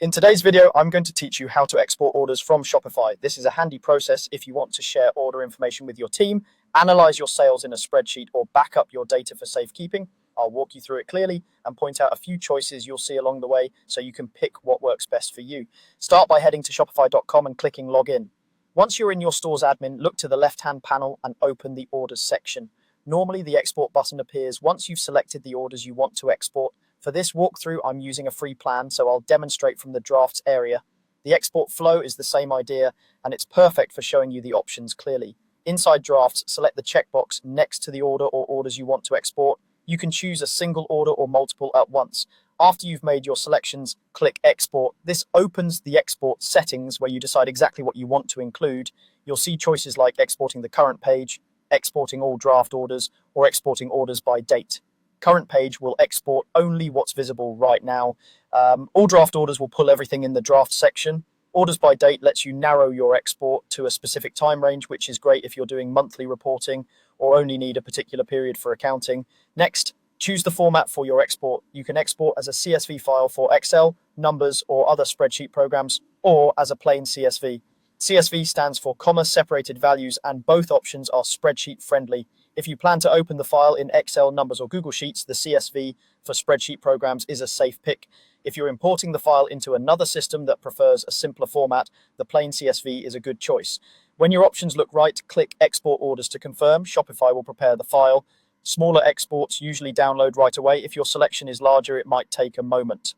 In today's video, I'm going to teach you how to export orders from Shopify. This is a handy process if you want to share order information with your team, analyze your sales in a spreadsheet, or back up your data for safekeeping. I'll walk you through it clearly and point out a few choices you'll see along the way so you can pick what works best for you. Start by heading to shopify.com and clicking login. Once you're in your store's admin, look to the left-hand panel and open the orders section. Normally, the export button appears once you've selected the orders you want to export. For this walkthrough, I'm using a free plan, so I'll demonstrate from the drafts area. The export flow is the same idea, and it's perfect for showing you the options clearly. Inside drafts, select the checkbox next to the order or orders you want to export. You can choose a single order or multiple at once. After you've made your selections, click Export. This opens the export settings where you decide exactly what you want to include. You'll see choices like exporting the current page, exporting all draft orders, or exporting orders by date. Current page will export only what's visible right now. All draft orders will pull everything in the draft section. Orders by date lets you narrow your export to a specific time range, which is great if you're doing monthly reporting or only need a particular period for accounting. Next, choose the format for your export. You can export as a CSV file for Excel, Numbers, or other spreadsheet programs, or as a plain CSV. CSV stands for comma-separated values, and both options are spreadsheet friendly. If you plan to open the file in Excel, Numbers, or Google Sheets, the CSV for spreadsheet programs is a safe pick. If you're importing the file into another system that prefers a simpler format, the plain CSV is a good choice. When your options look right, click Export Orders to confirm. Shopify will prepare the file. Smaller exports usually download right away. If your selection is larger, it might take a moment.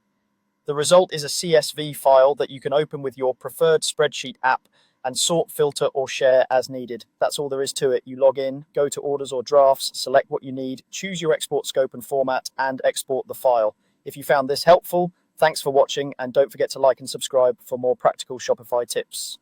The result is a CSV file that you can open with your preferred spreadsheet app and sort, filter, or share as needed. That's all there is to it. You log in, go to orders or drafts, select what you need, choose your export scope and format, and export the file. If you found this helpful, thanks for watching, and don't forget to like and subscribe for more practical Shopify tips.